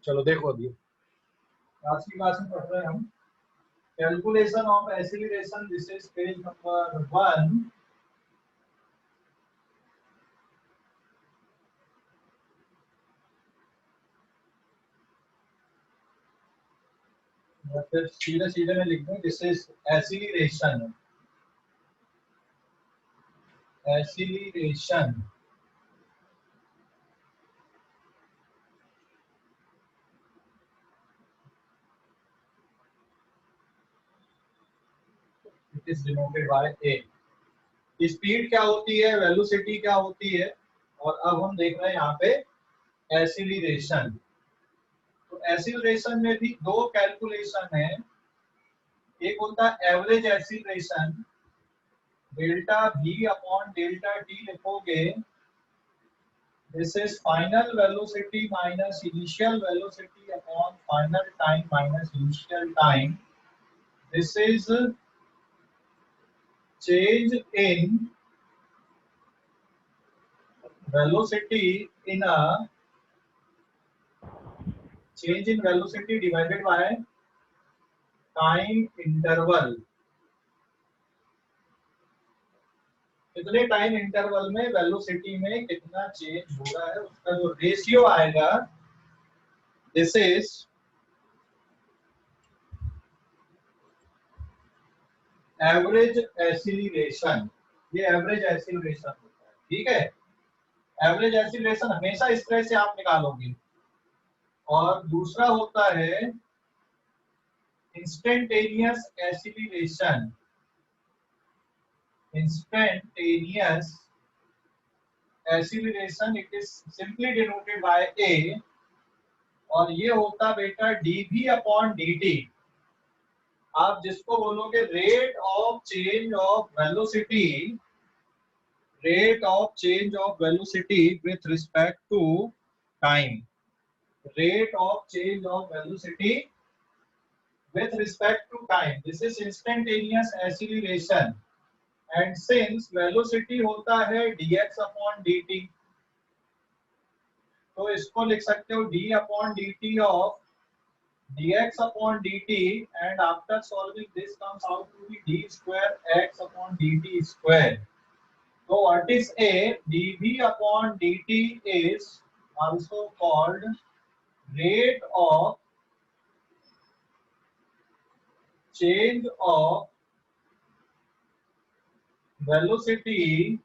चलो देखो अभी आज की क्लास में पढ़ रहे हैं हम calculation of acceleration. This is page number 1। या फिर सीधे सीधे में लिख दूं, this is acceleration. Acceleration it is denoted by A. Speed क्या होती है, वेलोसिटी क्या होती है, और अब हम देख रहे हैं यहाँ पे एसिलरेशन। तो एसिलरेशन में भी दो कैलकुलेशन है। एक होता है average acceleration, delta V upon delta T लिखोगे। This is final velocity minus initial velocity upon final time minus initial time. This is change in velocity in a change in velocity divided by time interval। कितने time interval में velocity में कितना change हो रहा है उसका जो ratio आएगा, दिस इज एवरेज एसिलरेशन। ये एवरेज एसिलरेशन होता है, ठीक है। एवरेज एसिलरेशन हमेशा इस तरह से आप निकालोगे। और दूसरा होता है instantaneous acceleration. Instantaneous acceleration it is simply denoted by A, और ये होता बेटा dv अपॉन dt। आप जिसको बोलोगे rate of change of velocity, rate of change of velocity with respect to time. Rate of change of velocity with respect to time, this is instantaneous acceleration। and since velocity होता है dx upon dt, तो इसको लिख सकते हो d upon dt of dx upon dt, and after solving this comes out to be d square x upon dt square। so what is a dv upon dt is also called rate of change of velocity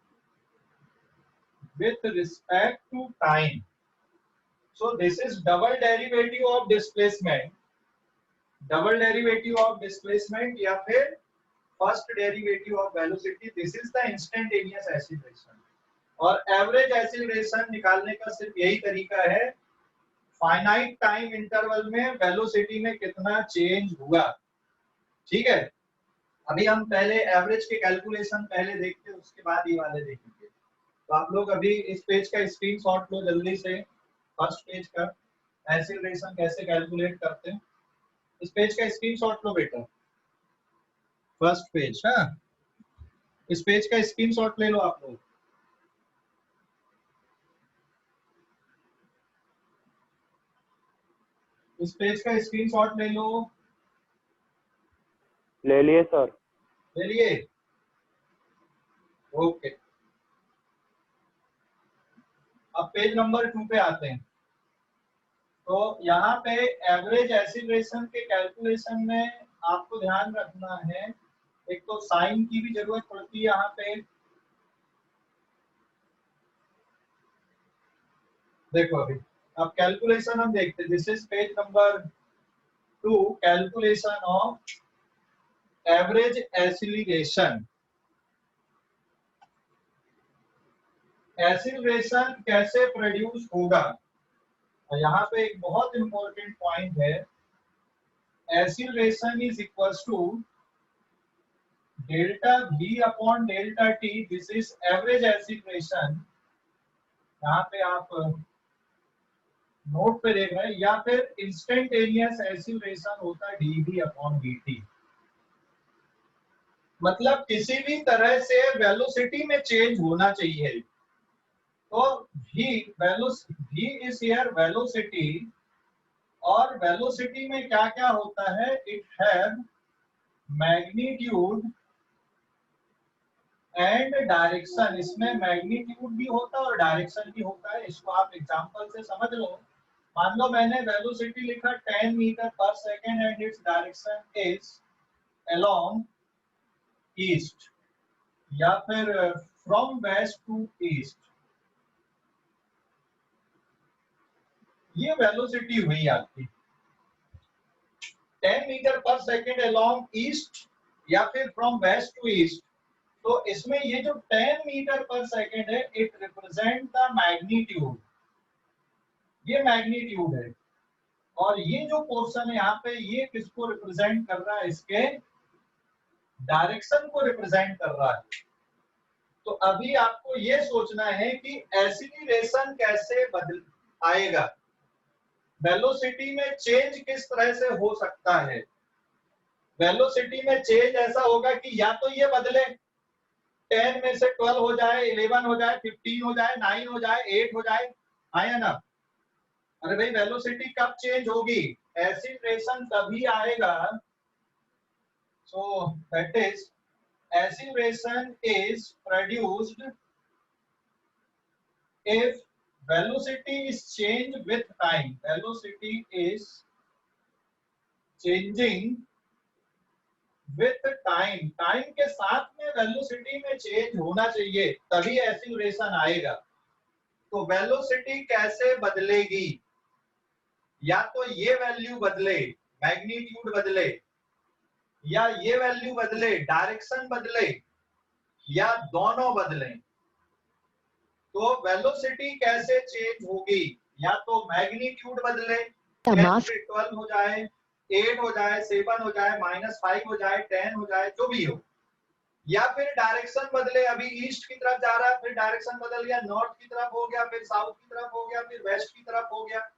with respect to time। so this is double derivative of displacement, double derivative of displacement या फिर first derivative of velocity। this is the instantaneous acceleration। और average acceleration निकालने का सिर्फ यही तरीका है, finite time interval में वेलोसिटी में कितना चेंज हुआ, ठीक है। अभी हम पहले एवरेज के कैलकुलेशन पहले देखते हैं, उसके बाद ये वाले देखेंगे। तो आप लोग अभी इस पेज का स्क्रीनशॉट लो जल्दी से, फर्स्ट पेज का एक्सीलरेशन कैसे कैलकुलेट करते हैं। इस पेज का स्क्रीनशॉट लो बेटा, फर्स्ट पेज। हाँ, इस पेज का स्क्रीनशॉट ले लो आप लोग। इस पेज का स्क्रीनशॉट ले लो। ले लिए सर। ले लिए, ओके। अब पेज नंबर 2 पे आते हैं। तो यहाँ पे एवरेज एक्सीलरेशन के कैलकुलेशन में आपको ध्यान रखना है, एक तो साइन की भी जरूरत पड़ती है यहाँ पे। देखो अभी अब कैलकुलेशन हम देखते हैं। This is page number 2, calculation of average acceleration. Acceleration कैसे प्रोड्यूस होगा, और यहाँ पे एक बहुत इंपॉर्टेंट पॉइंट है, acceleration is equal to delta v upon delta t। This is average acceleration. यहाँ पे आप नोट पे देख रहे हैं, या फिर इंस्टेंटेनियस एक्सीलरेशन होता है dv अपॉन dt। मतलब किसी भी तरह से वेलोसिटी में चेंज होना चाहिए। तो v इज हियर वेलोसिटी, और वेलोसिटी में क्या क्या होता है, it have magnitude and direction. इसमें मैग्नीट्यूड भी होता है और डायरेक्शन भी होता है। इसको आप एग्जांपल से समझ लो। मान लो मैंने वेलोसिटी लिखा 10 metre per second and its direction is along east, या फिर फ्रॉम वेस्ट टू ईस्ट। ये वेलोसिटी हुई आपकी 10 metre per second along east या फिर फ्रॉम वेस्ट टू ईस्ट। तो इसमें ये जो 10 मीटर पर सेकेंड है, इट रिप्रेजेंट द मैग्नीट्यूड, ये मैग्नीट्यूड है। और ये जो पोर्शन है यहाँ पे, ये किसको रिप्रेजेंट कर रहा है, इसके डायरेक्शन को रिप्रेजेंट कर रहा है। तो अभी आपको ये सोचना है कि एक्सीलरेशन कैसे बदल आएगा, वेलोसिटी में चेंज किस तरह से हो सकता है। वेलोसिटी में चेंज ऐसा होगा कि या तो ये बदले, 10 में से 12 हो जाए, 11 हो जाए, 15 हो जाए, 9 हो जाए, 8 हो जाए, आया ना। अरे भाई वेलोसिटी कब चेंज होगी, एक्सीलरेशन तभी आएगा। So that is acceleration is produced if velocity is changed with time. Velocity is changing with time. Time के साथ में वेलोसिटी में चेंज होना चाहिए, तभी एक्सीलरेशन आएगा। तो वेलोसिटी कैसे बदलेगी, या तो ये वैल्यू बदले, मैग्नीट्यूड बदले, या ये वैल्यू बदले, डायरेक्शन बदले, या दोनों बदले। तो वेलोसिटी कैसे चेंज होगी, या तो मैग्नीट्यूड बदले, 12 हो जाए, 8 हो जाए, 7 हो जाए, -5 हो जाए, 10 हो जाए, जो भी हो, या फिर डायरेक्शन बदले। अभी ईस्ट की तरफ जा रहा है, फिर डायरेक्शन बदल गया, नॉर्थ की तरफ हो गया, फिर साउथ की तरफ हो गया, फिर वेस्ट की तरफ हो गया,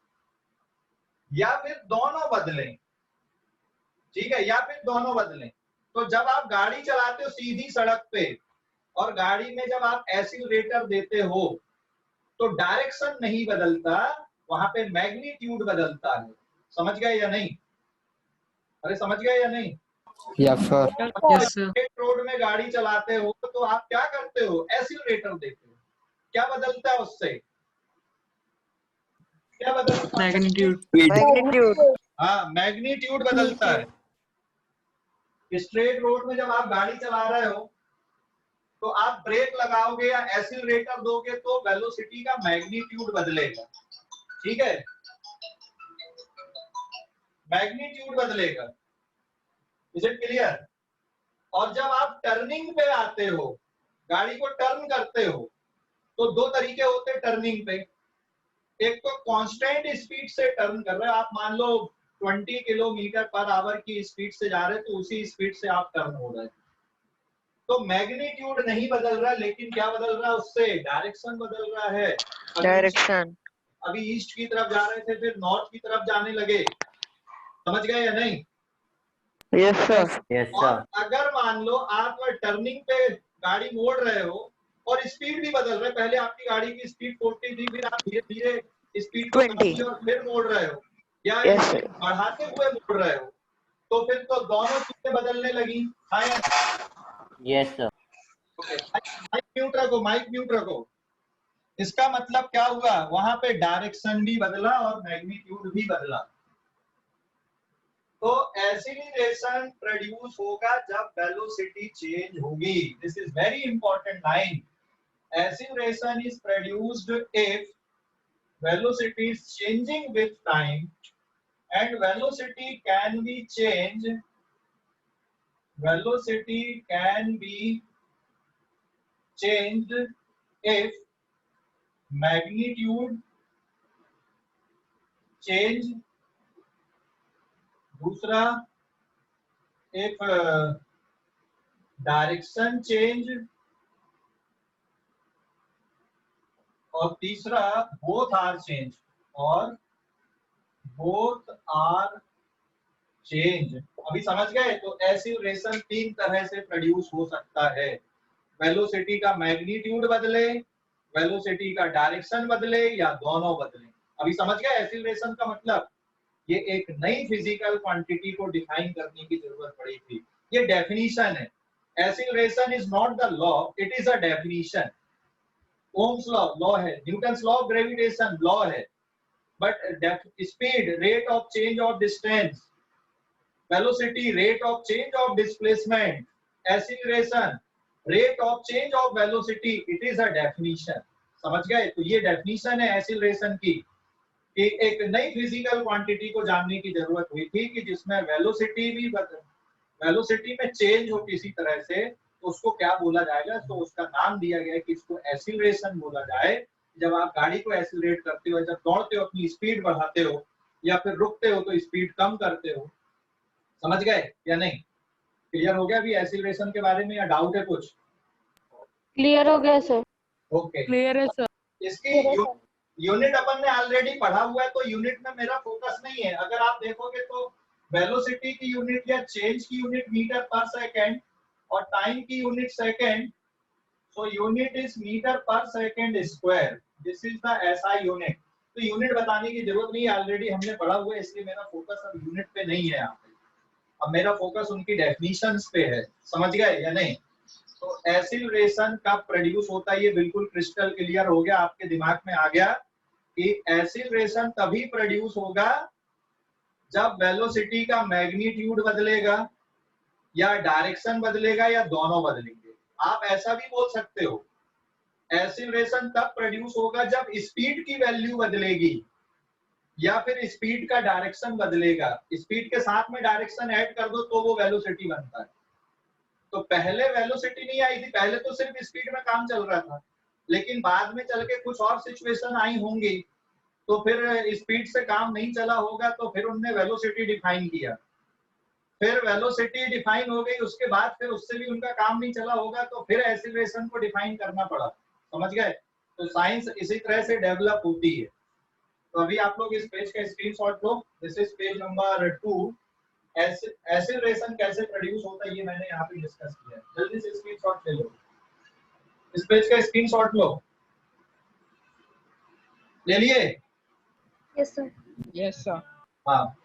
या फिर दोनों बदले। ठीक है, या फिर दोनों बदले। तो जब आप गाड़ी चलाते हो सीधी सड़क पे, और गाड़ी में जब आप एक्सीलरेटर देते हो, तो डायरेक्शन नहीं बदलता, वहां पे मैग्नीट्यूड बदलता है। समझ गए या नहीं? अरे समझ गए या नहीं? Yes sir. रोड में गाड़ी चलाते हो तो आप क्या करते हो, एक्सीलरेटर देते हो। क्या बदलता है उससे, क्या बदलता है? मैग्नीट्यूड। हाँ, मैग्नीट्यूड बदलता है। स्ट्रेट रोड में जब आप गाड़ी चला रहे हो, तो आप ब्रेक लगाओगे या एक्सीलरेटर दोगे, तो वेलोसिटी का मैग्नीट्यूड बदलेगा। ठीक है, मैग्नीट्यूड बदलेगा। Is it clear? और जब आप टर्निंग पे आते हो, गाड़ी को टर्न करते हो, तो दो तरीके होते हैं टर्निंग पे। एक तो कांस्टेंट स्पीड से टर्न कर रहे हो, आप मान लो 20 किलोमीटर पर आवर की स्पीड से जा रहे हैं, तो उसी स्पीड से आप टर्न हो रहे हैं। तो मैग्नीट्यूड नहीं बदल रहा, लेकिन क्या बदल रहा है, उससे डायरेक्शन बदल रहा है। डायरेक्शन। अभी ईस्ट की तरफ जा रहे थे, फिर नॉर्थ की तरफ जाने लगे। समझ गए या नहीं? Yes sir. और अगर मान लो आप टर्निंग पे गाड़ी मोड़ रहे हो और स्पीड भी बदल रहे, पहले आपकी गाड़ी की स्पीड 40 थी, फिर आप धीरे धीरे स्पीड को 20 और फिर मोड़ रहे हो, या Yes, sir. बढ़ाते हुए मोड़ रहे हो, तो फिर तो दोनों चीजें बदलने लगी। Yes sir. माइक म्यूट रखो, माइक म्यूट रखो। इसका मतलब क्या हुआ, वहां पे डायरेक्शन भी बदला और मैग्नीट्यूड भी बदला। तो एक्सीलरेशन प्रोड्यूस होगा जब वेलोसिटी चेंज होगी। This is very important line. Acceleration is produced if velocity is changing with time, and velocity can be changed. Velocity can be changed if magnitude change. दूसरा, if direction change, और तीसरा both are change, और both are change. अभी समझ गए? तो acceleration तीन तरह से प्रोड्यूस हो सकता है। वेलोसिटी का मैग्नीट्यूड बदले, वेलोसिटी का डायरेक्शन बदले, या दोनों बदले। अभी समझ गए एक्सीलरेशन का मतलब? ये एक नई फिजिकल क्वांटिटी को डिफाइन करने की जरूरत पड़ी थी। ये डेफिनेशन है। Acceleration is not the law, it is a definition. Ohm's law है, Newton's law of gravitation law है, but speed, rate of change of distance, velocity, rate of change of displacement, acceleration, rate of change of velocity, it is a definition. समझ गए? तो ये definition है acceleration की कि एक नई फिजिकल क्वांटिटी को जानने की जरूरत हुई थी कि जिसमें वेलोसिटी भी वेलोसिटी में चेंज हो किसी तरह से, तो उसको क्या बोला जाएगा? तो उसका नाम दिया गया कि इसको एक्सीलरेशन बोला जाए। जब आप गाड़ी को एक्सीलरेट करते हो, जब दौड़ते हो अपनी स्पीड बढ़ाते हो या फिर रुकते हो तो स्पीड कम करते हो। समझ गए या नहीं? क्लियर हो गया अभी एक्सीलरेशन के बारे में या डाउट है कुछ? क्लियर हो गया सर। ओके, क्लियर है सर। इसकी यूनिट अपन ने ऑलरेडी पढ़ा हुआ है, तो यूनिट में मेरा फोकस नहीं है। अगर आप देखोगे तो वेलोसिटी की यूनिट या चेंज की यूनिट मीटर पर सेकंड और टाइम की unit second. So unit is metre per second square, this is the SI unit. तो यूनिट बताने की जरूरत नहीं है, ऑलरेडी हमने पढ़ा हुआ है, इसलिए मेरा फोकस अब यूनिट पे नहीं है यहाँ पे। अब मेरा फोकस उनकी डेफिनेशंस पे है। समझ गए या नहीं? तो एक्सीलरेशन कब प्रोड्यूस होता है, ये बिल्कुल क्रिस्टल क्लियर हो गया, आपके दिमाग में आ गया कि एक्सीलरेशन तभी प्रोड्यूस होगा जब वेलोसिटी का मैग्नीट्यूड बदलेगा या डायरेक्शन बदलेगा या दोनों बदलेंगे। आप ऐसा भी बोल सकते हो, एक्सीलरेशन तब प्रोड्यूस होगा जब स्पीड की वैल्यू बदलेगी या फिर स्पीड का डायरेक्शन बदलेगा। स्पीड के साथ में डायरेक्शन ऐड कर दो तो वो वेलोसिटी बनता है। तो पहले वेलोसिटी नहीं आई थी, पहले तो सिर्फ स्पीड में काम चल रहा था, लेकिन बाद में चल के कुछ और सिचुएशन आई होंगी, तो फिर स्पीड से काम नहीं चला होगा, तो फिर उन्होंने वेलोसिटी डिफाइन किया। फिर वेलोसिटी डिफाइन हो गई, उसके बाद फिर उससे भी उनका काम नहीं चला होगा, तो फिर एक्सीलरेशन को डिफाइन करना पड़ा। समझ गए? तो साइंस इसी तरह से डेवलप होती है। तो अभी आप लोग इस पेज का screenshot low, this is page number 2। Acceleration कैसे प्रोड्यूस होता है ये मैंने यहाँ पे डिस्कस किया है। जल्दी से स्क्रीनशॉट ले लो, इस पेज का स्क्रीनशॉट लो। ले लिए? Yes sir. Yes sir. हाँ,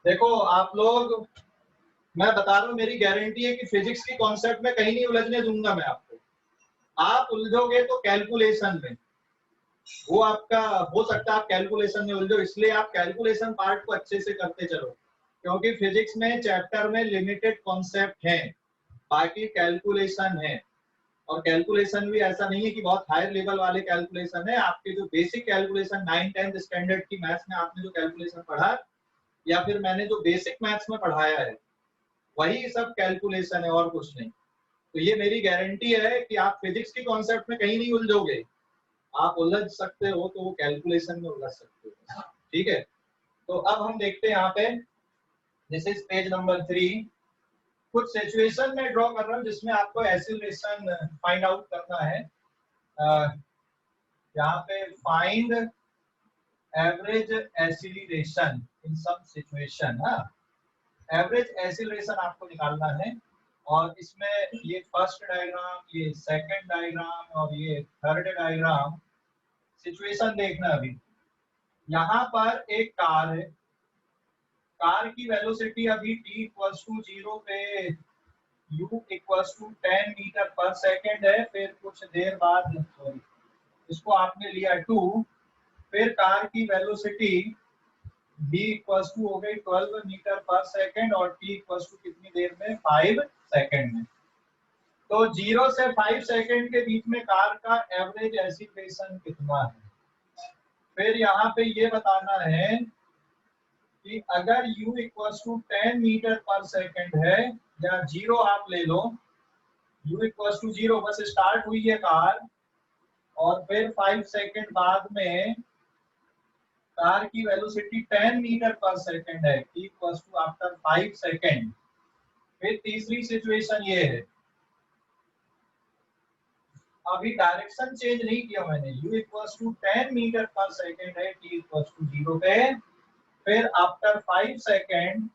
देखो आप लोग, मैं बता रहा हूँ, मेरी गारंटी है कि फिजिक्स की कॉन्सेप्ट में कहीं नहीं उलझने दूंगा मैं आपको। आप उलझोगे तो कैलकुलेशन में, वो आपका हो सकता है आप कैलकुलेशन में उलझो, इसलिए आप कैलकुलेशन पार्ट को अच्छे से करते चलो, क्योंकि फिजिक्स में चैप्टर में लिमिटेड कॉन्सेप्ट हैं, बाकी कैलकुलेशन है। और कैलकुलेशन भी ऐसा नहीं है कि बहुत हायर लेवल वाले कैलकुलेशन है, आपके जो बेसिक कैलकुलेशन 9th-10th स्टैंडर्ड की मैथ्स में आपने जो कैलकुलेशन पढ़ा या फिर मैंने जो बेसिक मैथ्स में पढ़ाया है, वही सब कैलकुलेशन है और कुछ नहीं। तो ये मेरी गारंटी है कि आप फिजिक्स की कॉन्सेप्ट में कहीं नहीं उलझोगे। आप उलझ सकते हो तो वो कैलकुलेशन में उलझ सकते हो। ठीक है, तो अब हम देखते हैं यहाँ पे, दिस इज पेज नंबर 3। कुछ सिचुएशन में ड्रॉ कर रहा हूँ जिसमें आपको एक्सीलरेशन फाइंड आउट करना है। यहाँ पे find average acceleration in some situation. Average acceleration आपको निकालना है, और इसमें ये फर्स्ट डायग्राम, ये सेकंड डायग्राम और ये थर्ड डायग्राम सिचुएशन देखना। अभी यहाँ पर एक कार है, कार की वेलोसिटी अभी t=0 पे u=10 मीटर पर सेकंड है। फिर कुछ देर बाद, सॉरी, इसको आपने लिया 2, फिर कार की वेलोसिटी v= हो गई 12 मीटर पर सेकंड और t= कितनी देर में? 5 सेकंड में। तो 0 से 5 सेकंड के बीच में कार का एवरेज एक्सीलरेशन कितना है? फिर यहाँ पे ये बताना है कि अगर u=10 मीटर पर सेकंड है, या 0 आप ले लो, u=0, बस स्टार्ट हुई है कार और फिर 5 सेकंड बाद में कार की वेलोसिटी 10 मीटर पर सेकंड है, t आफ्टर 5 सेकंड। फिर तीसरी सिचुएशन ये है, अभी डायरेक्शन चेंज नहीं किया मैंने। u equals to 10 metre per second है t इक्वल्स टू 0 पे। फिर after 5 second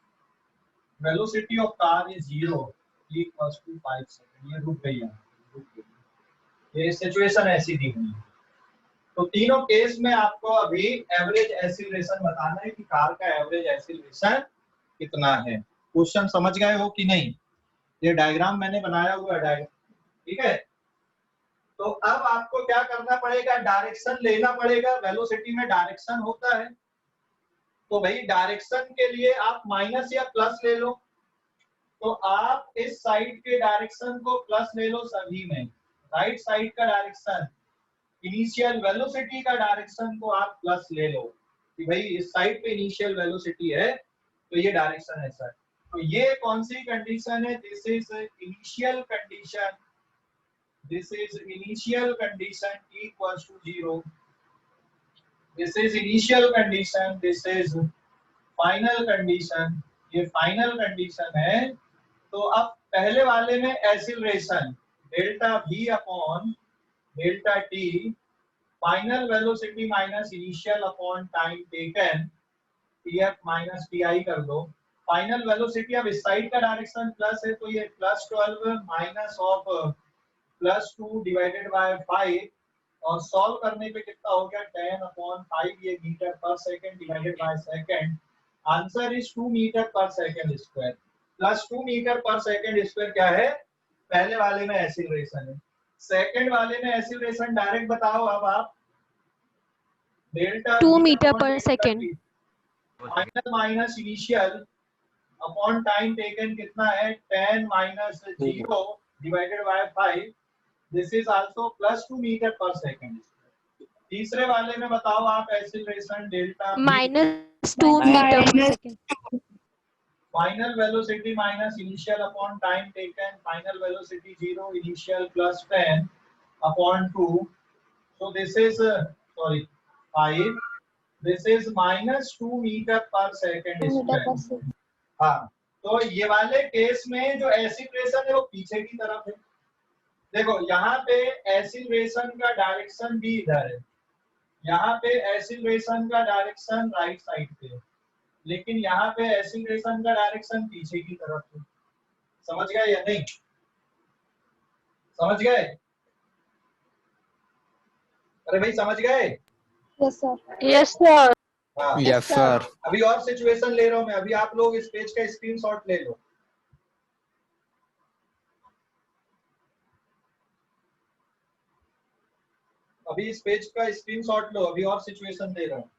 velocity of car is 0, t equals to 5 second. ये रुक गई है, रुक गई। ये सिचुएशन ऐसी दी हुई है। तो तीनों केस में आपको अभी एवरेज एक्सीलरेशन बताना है कि कार का एवरेज एक्सीलरेशन कितना है। क्वेश्चन समझ गए हो कि नहीं? ये डायग्राम मैंने बनाया हुआ है डायग्राम, ठीक है। तो अब आपको क्या करना पड़ेगा, डायरेक्शन लेना पड़ेगा। वेलोसिटी में डायरेक्शन होता है, तो भाई डायरेक्शन के लिए आप माइनस या प्लस ले लो। तो आप इस साइड के डायरेक्शन को प्लस ले लो सभी में। राइट साइड का डायरेक्शन, इनिशियल वेलोसिटी का डायरेक्शन को आप प्लस ले लो कि भाई इस साइड पे इनिशियल वेलोसिटी है तो ये डायरेक्शन है सर। तो ये कौन सी कंडीशन है? This is initial condition, this is initial condition t equals to 0, this is initial condition, this is final condition, ये फाइनल कंडीशन है। तो अब पहले वाले में acceleration delta v upon delta t, final velocity minus initial upon time taken, tf minus ti कर दो। Final velocity अब इस साइड का डायरेक्शन प्लस है, तो ये plus 12 minus of plus 2 divided by 5, और सॉल्व करने पे कितना हो गया 10 अपॉन 5, ये meter per second divided by second. Answer is 2 meter per second square. Plus 2 meter per second square क्या है? पहले वाले में एक्सीलरेशन है। सेकंड वाले में एक्सीलरेशन डायरेक्ट बताओ अब आप। Delta 2 meter per second. Final minus initial upon time taken कितना है 10 minus 0 divided by 5, this is also plus 2 meter per second. तीसरे वाले में बताओ आप acceleration delta minus 2 meter per second. Final velocity minus initial upon time taken, final velocity 0, initial plus 10 upon 2, so this is sorry 5, this is minus 2 meter per second square. हाँ, तो ये वाले case में जो एक्सीलरेशन है वो पीछे की तरफ है। देखो यहाँ पे एक्सीलरेशन का डायरेक्शन भी इधर है, यहाँ पे एक्सीलरेशन का डायरेक्शन राइट साइड पे है, लेकिन यहाँ पे एक्सीलरेशन का डायरेक्शन पीछे की तरफ है। समझ गए या नहीं? समझ गए? अरे भाई समझ गए? Yes sir. Yes sir. हाँ, यस सर। अभी और सिचुएशन ले रहा हूँ मैं। अभी आप लोग इस पेज का स्क्रीनशॉट ले लो। अभी इस पेज का स्क्रीनशॉट लो, अभी और सिचुएशन दे रहा हूँ।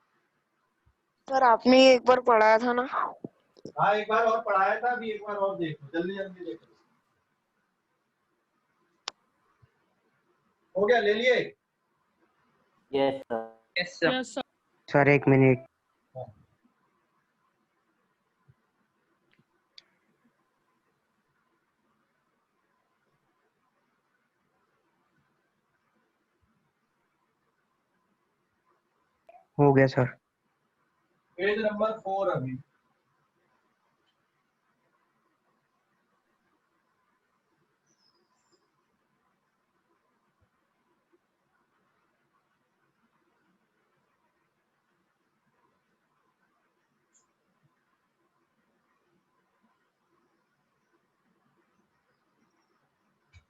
सर आपने एक बार पढ़ाया था ना? हाँ, एक बार और पढ़ाया था, अभी एक बार और देखो, जल्दी जल्दी देखो। हो गया? ले लिए? Yes sir. Yes sir. Sir एक मिनट। हो गया सर। पेज नंबर 4 अभी।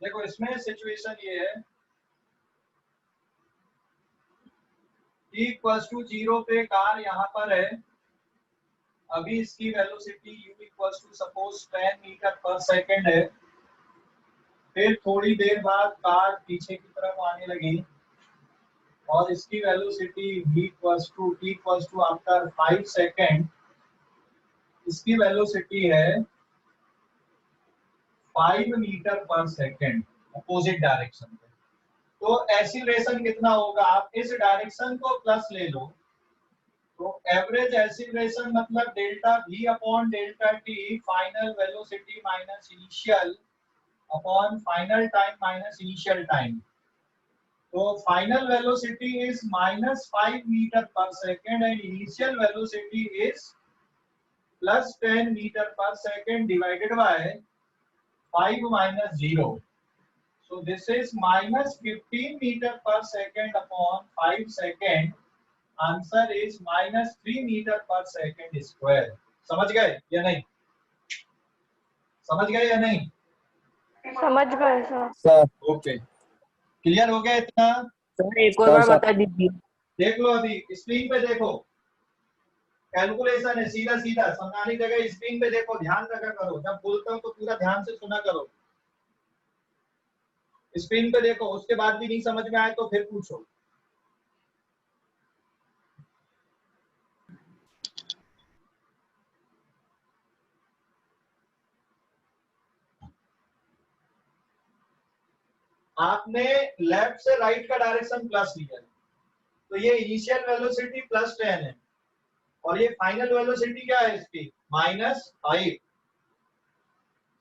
देखो इसमें सिचुएशन ये है, t इक्वल्स टू 0 पे कार यहाँ पर है। अभी इसकी velocity u equals to suppose 10 metre per second है। फिर थोड़ी देर बाद कार पीछे की तरफ आने लगी और इसकी velocity v equals to t equals to after 5 second इसकी वेलोसिटी है 5 metre per second opposite direction में। तो एक्सीलरेशन कितना होगा? आप इस डायरेक्शन को प्लस ले लो, तो एवरेज एक्सीलरेशन मतलब delta v upon delta t, final velocity minus initial upon final time minus initial time. तो final velocity is minus 5 metre per second and initial velocity is plus 10 metre per second divided by 5 minus 0। So this is minus 15 meter per second upon 5 second. Answer is minus 3 meter per second square. समझ गए या नहीं? समझ गए या नहीं? समझ गए सर। सर ओके, क्लियर हो गया इतना? सर एक और बार बता दीजिए। देख लो, अभी स्क्रीन पे देखो, कैलकुलेशन है सीधा सीधा, समझाने की जगह स्क्रीन पे देखो, ध्यान रखा करो, जब बोलता हूँ तो पूरा ध्यान से सुना करो। स्क्रीन पे देखो, उसके बाद भी नहीं समझ में आए तो फिर पूछो। आपने लेफ्ट से राइट का डायरेक्शन प्लस लिया है, तो ये इनिशियल वेलोसिटी प्लस 10 है और ये फाइनल वेलोसिटी क्या है इसकी? -5।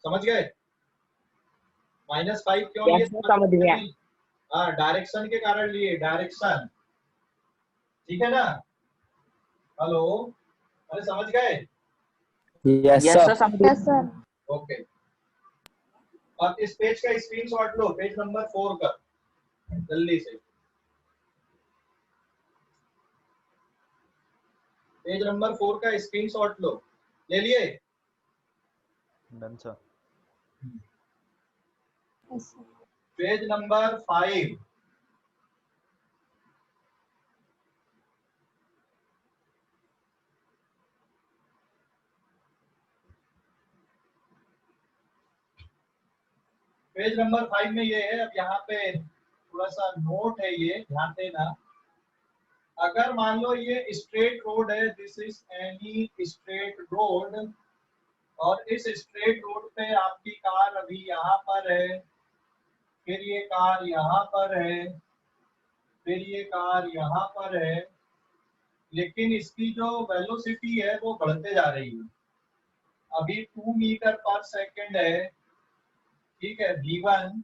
समझ गए? -5 क्यों लिए? समझ गया। हाँ, डायरेक्शन के कारण लिए, डायरेक्शन, ठीक है ना? हेलो, अरे समझ गए? Yes sir. समझ गया। Yes, sir. ओके, अब इस पेज का स्क्रीनशॉट लो, पेज नंबर 4 का, जल्दी से पेज नंबर 4 का स्क्रीनशॉट लो। ले लिए? Done sir. Yes, sir. Page number 5। Page number 5 में ये है। अब यहाँ पे थोड़ा सा नोट है, ये ध्यान देना। अगर मान लो ये स्ट्रेट रोड है, this is any straight road, और इस स्ट्रेट रोड पे आपकी कार अभी यहाँ पर है, फिर ये कार यहाँ पर है, फिर ये कार यहाँ पर है, लेकिन इसकी जो वेलोसिटी है वो बढ़ते जा रही है। अभी 2 मीटर पर सेकंड है, ठीक है, v1।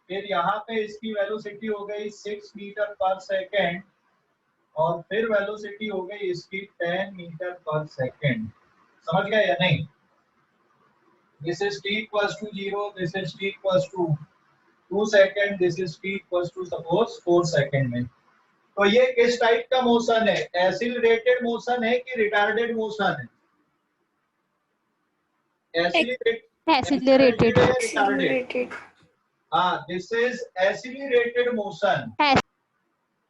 फिर यहाँ पे इसकी वेलोसिटी हो गई 6 मीटर पर सेकंड, और फिर वेलोसिटी हो गई इसकी 10 मीटर पर सेकंड। समझ गए या नहीं? This is t equals to 0, this is t equals to 2 second, this is t equals to suppose 4 second में। तो ये किस टाइप का मोशन है? एक्सीलरेटेड मोशन है कि रिटार्डेड मोशन है? Accelerated. रिटार्डेड? हाँ, दिस इज एक्सीलरेटेड मोशन।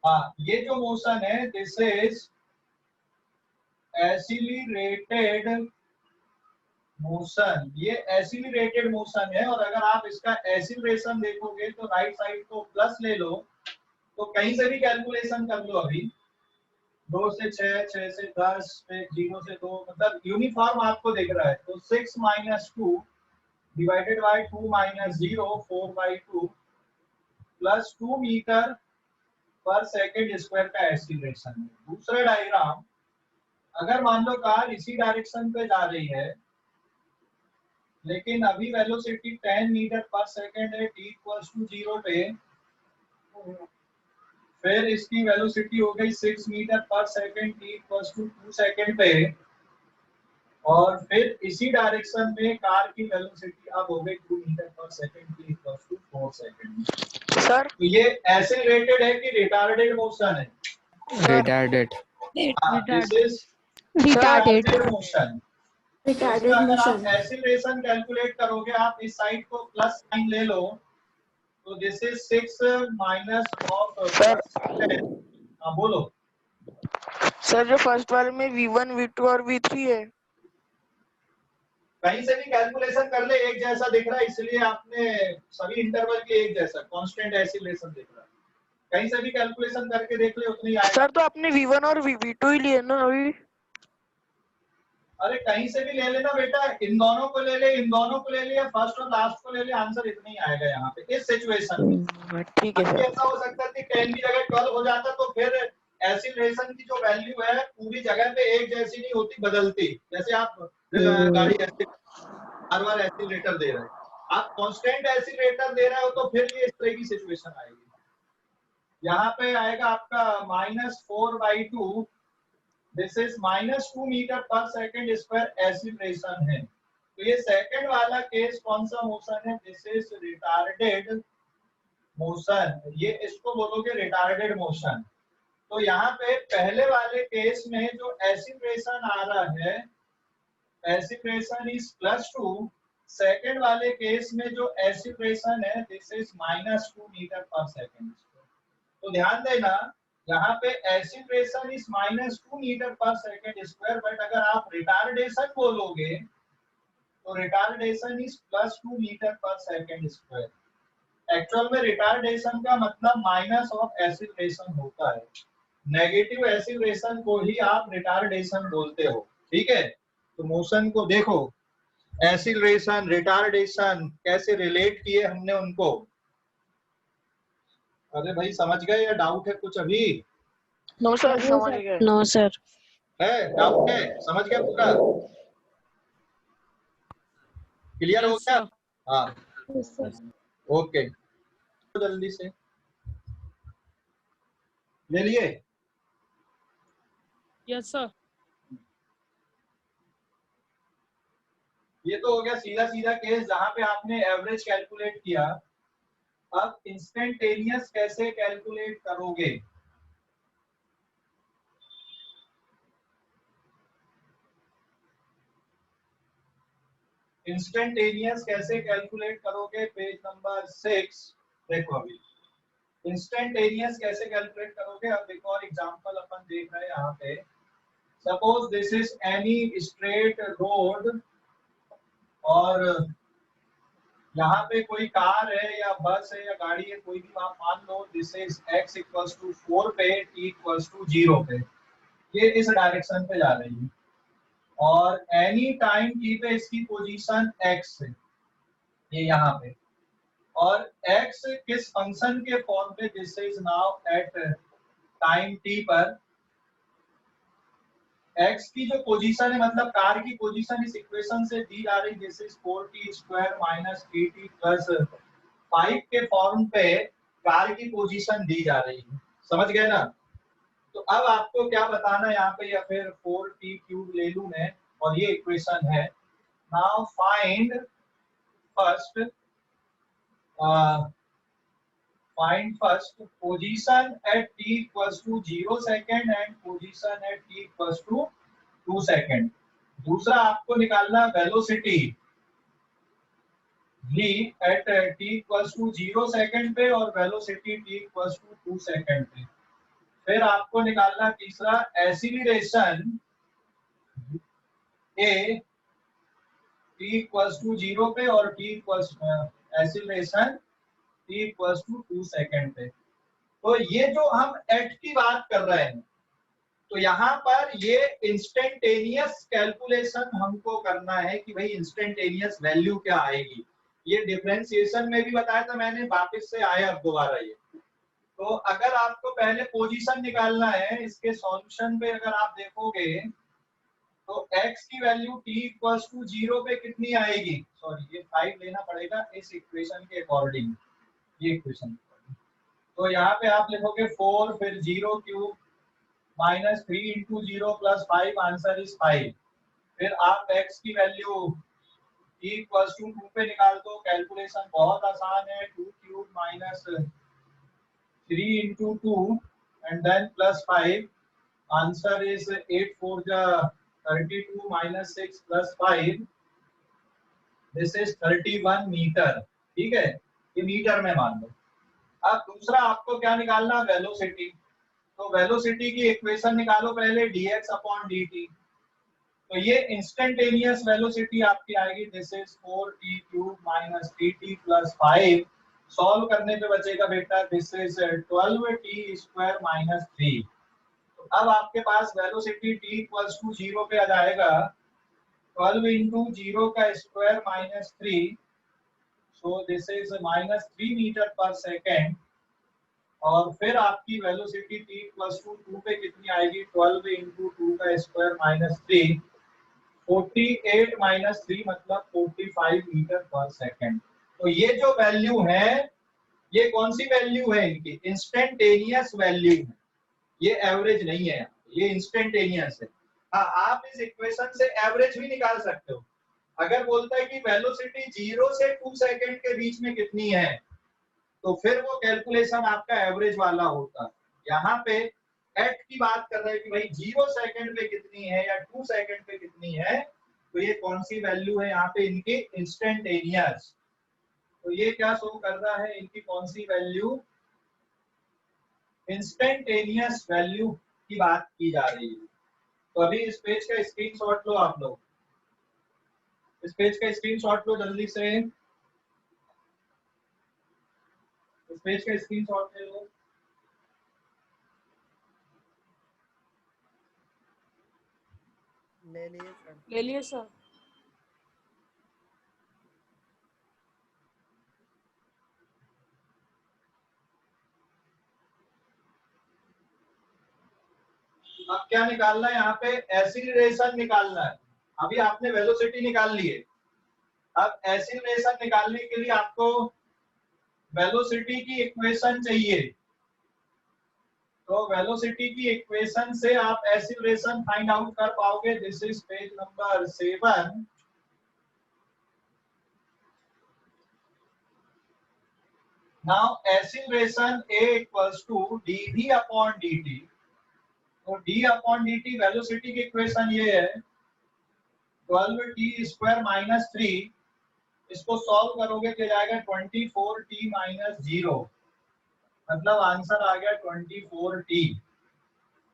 हाँ, ये जो मोशन है दिस इज एक्सीलरेटेड मोशन, ये एक्सीलरेटेड मोशन है। और अगर आप इसका एक्सीलरेशन देखोगे तो राइट साइड को प्लस ले लो, तो कहीं से भी कैलकुलेशन कर लो। अभी 2 से 6, 6 से 10, फिर 0 से 2, मतलब यूनिफॉर्म आपको दिख रहा है। तो 6 - 2 divided by 2 - 0, 4/2 plus 2 meter per second square का एक्सीलरेशन है। दूसरा डायग्राम, अगर मान लो कार इसी डायरेक्शन पे जा रही है, लेकिन अभी वेलोसिटी 10 मीटर पर सेकंड है t = 0 पे, फिर इसकी वेलोसिटी हो गई 6 metre per second t = 2 second पे, और फिर इसी डायरेक्शन में कार की वेलोसिटी अब हो गई 2 meter per second t = 4 second. Sir तो ये एक्सीलरेटेड है कि रिटार्डेड मोशन है? Retarded. This is Retarded. Motion. अगर आप एक्सीलरेशन कैलकुलेट करोगे, आप इस साइड को प्लस साइन ले लो, तो this is 6 minus of sir हाँ बोलो। सर जो फर्स्ट वाले में v1 v2 और v3 है, कहीं से भी कैलकुलेशन कर ले, एक जैसा दिख रहा है, इसलिए आपने सभी इंटरवल के एक जैसा कांस्टेंट एक्सीलरेशन दिख रहा है। कहीं से भी कैलकुलेशन करके देख ले, उतनी आएगा। सर तो आपने v1 और v2 ही लिए ना अभी? अरे कहीं से भी ले लेना बेटा, इन दोनों को ले ले, इन दोनों को ले ले, या फर्स्ट और लास्ट को ले ले, आंसर इतना ही आएगा यहाँ पे इस सिचुएशन में। ठीक है सर। ऐसा हो सकता है कि 10 की जगह 12 हो जाता, तो फिर एक्सीलरेशन की जो वैल्यू है पूरी जगह पे एक जैसी नहीं होती, बदलती। जैसे आप गाड़ी हर बार एक्सीलरेटर दे रहे हैं, आप कांस्टेंट एक्सीलरेटर दे रहे हो, तो फिर ये इस तरह की सिचुएशन आएगी। यहाँ पे आएगा आपका -4/2, this is -2 meter per second square acceleration है। तो ये सेकंड वाला केस कौन सा मोशन है? दिस इज रिटार्डेड मोशन, ये इसको बोलोगे रिटार्डेड मोशन। तो यहाँ पे पहले वाले केस में जो एक्सीलरेशन आ रहा है, एक्सीलरेशन इज +2, सेकंड वाले केस में जो एक्सीलरेशन है this is -2 meter per second. तो ध्यान देना यहाँ पे acceleration is -2 meter per second square, but अगर आप रिटार्डेशन बोलोगे तो retardation is +2 meter per second square. Actual में रिटार्डेशन का मतलब माइनस ऑफ एक्सीलरेशन होता है, नेगेटिव एक्सीलरेशन को ही आप रिटार्डेशन बोलते हो, ठीक है। तो मोशन को देखो, एक्सीलरेशन रिटार्डेशन कैसे रिलेट किए हमने उनको। अरे भाई समझ गए या डाउट है कुछ अभी? नो सर, समझ गए। No sir. है डाउट है? समझ गया पूरा? क्लियर हो गया? हाँ ओके, तो जल्दी से ले लिए। Yes sir. ये तो हो गया सीधा सीधा केस जहां पे आपने एवरेज कैलकुलेट किया। अब इंस्टेंटेनियस कैसे कैलकुलेट करोगे? इंस्टेंटेनियस कैसे कैलकुलेट करोगे? पेज नंबर 6 देखो। अभी इंस्टेंटेनियस कैसे कैलकुलेट करोगे? अब एक और एग्जांपल अपन देख रहे हैं यहाँ पे। Suppose this is any straight road और यहाँ पे कोई कार है या बस है या गाड़ी है, कोई भी आप मान लो। दिस इज x = 4 पे, t = 0 पे, ये इस डायरेक्शन पे जा रही है और एनी टाइम t पे इसकी पोजीशन x है, ये यहाँ पे। और x किस फंक्शन के फॉर्म पे? This is now at time t पर x की जो पोजीशन है, मतलब कार की पोजीशन इस इक्वेशन से दी जा रही। दिस इज 4t² - 3t + 5 के फॉर्म पे कार की पोजीशन दी जा रही है, समझ गए ना? तो अब आपको क्या बताना है यहाँ पे, या फिर 4t³ ले लूं मैं और ये इक्वेशन है। Now find first position at t = 0 second and position at t = 2 second। दूसरा आपको निकालना velocity v at t = 0 second पे और वेलोसिटी t = 2 second पे। फिर आपको निकालना तीसरा एक्सीलरेशन a t = 0 पे और एक्सीलरेशन t = 2 सेकेंड पे। तो ये जो हम एट की बात कर रहे हैं, तो यहाँ पर ये इंस्टेंटेनियस कैलकुलेशन हमको करना है कि भाई इंस्टेंटेनियस वैल्यू क्या आएगी। ये डिफरेंशिएशन में भी बताया था मैंने, वापस से आया अब दोबारा ये। तो अगर आपको पहले पोजीशन निकालना है, इसके सॉल्यूशन पे अगर आप देखोगे तो x की वैल्यू t = 0 पे कितनी आएगी? सॉरी, ये 5 लेना पड़ेगा इस इक्वेशन के अकॉर्डिंग, ये इक्वेशन। तो यहाँ पे आप लिखोगे 4 फिर 0³ -3 × 0 + 5, आंसर इज 5। फिर आप x की वैल्यू t = 2 पे निकाल दो। कैलकुलेशन बहुत आसान है, 2³ - 3 × 2 and then +5, answer is 8 × 4 = 32 - 6 + 5, this is 31 meter, ठीक है। ये मीटर में मान लो। अब दूसरा आपको क्या निकालना? वेलोसिटी। तो वेलोसिटी की इक्वेशन निकालो पहले, dx/dt। तो ये इंस्टेंटेनियस वेलोसिटी आपकी आएगी। This is 4t³ - 3t + 5। Solve करने पे बचेगा बेटा, दिस इज 12t² - 3। तो अब आपके पास वेलोसिटी t = 0 पे आ जाएगा 12 × 0 का square -3, so this is -3 meter per second. और फिर आपकी वेलोसिटी t = 2 पे कितनी आएगी? 12 × 2 का स्क्वायर -3, 48 - 3 मतलब 45 मीटर पर सेकेंड। तो ये जो वैल्यू है, ये कौन सी वैल्यू है? इनकी इंस्टेंटेनियस वैल्यू है, ये एवरेज नहीं है, ये इंस्टेंटेनियस है। हाँ, आप इस इक्वेशन से एवरेज भी निकाल सकते हो, अगर बोलता है कि वेलोसिटी 0 से 2 सेकंड के बीच में कितनी है, तो फिर वो कैलकुलेशन आपका एवरेज वाला होता। यहाँ पे एट की बात कर रहे हैं कि भाई 0 सेकंड पे कितनी है या 2 सेकंड पे कितनी है, तो ये कौन सी वैल्यू है यहाँ पे इनकी इंस्टेंटेनियस। तो ये क्या शो कर रहा है, इनकी कौन सी वैल्यू, इंस्टेंटेनियस वैल्यू की बात की जा रही है। तो अभी इस पेज का स्क्रीनशॉट लो आप लोग, इस पेज का स्क्रीनशॉट लो जल्दी से, इस पेज का स्क्रीनशॉट ले लो। ले लिए सर। अब क्या निकालना है यहाँ पे, एक्सीलरेशन निकालना है। अभी आपने वेलोसिटी निकाल ली है, अब एक्सीलरेशन निकालने के लिए आपको वेलोसिटी की इक्वेशन चाहिए। तो वेलोसिटी की इक्वेशन से आप एक्सीलरेशन फाइंड आउट कर पाओगे। This is page number 7। Now acceleration A equals to dv upon dt। तो d अपॉन dt वेलोसिटी की इक्वेशन ये है 12t स्क्वायर माइनस 3, इसको सॉल्व करोगे तो जाएगा 24t माइनस 0, मतलब आंसर आ गया 24t।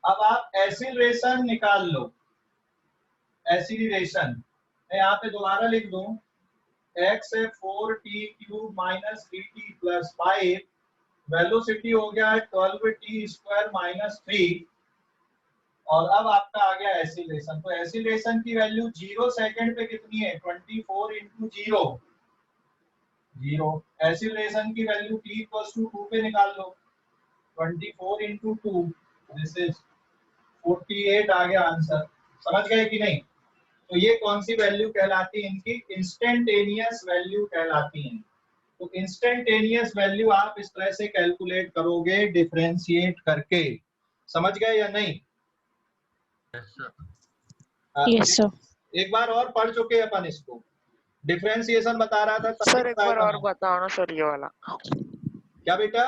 अब आप एक्सीलरेशन निकाल लो। एक्सीलरेशन मैं यहाँ पे दोबारा लिख दूं, x है 4t cube minus 3t plus 5, velocity हो गया 12t स्क्वायर माइनस 3, और अब आपका आ गया एक्सीलरेशन। तो एक्सीलरेशन की वैल्यू 0 सेकंड पे कितनी है, 24 इंटू 0, 0। एक्सीलरेशन की वैल्यू t इक्वल्स टू 2 पे निकाल लो, 24 इंटू 2, दिस इज 48 आ गया आंसर। समझ गए कि नहीं? तो ये कौन सी वैल्यू कहलाती है, इनकी इंस्टेंटेनियस वैल्यू कहलाती है। तो इंस्टेंटेनियस वैल्यू आप इस तरह से कैलकुलेट करोगे डिफरेंशिएट करके। समझ गए या नहीं? Yes sir. एक बार और पढ़ चुके अपन इसको, डिफरेंशिएशन बता रहा था सर एक बार और बताओ ना सर ये वाला। क्या बेटा?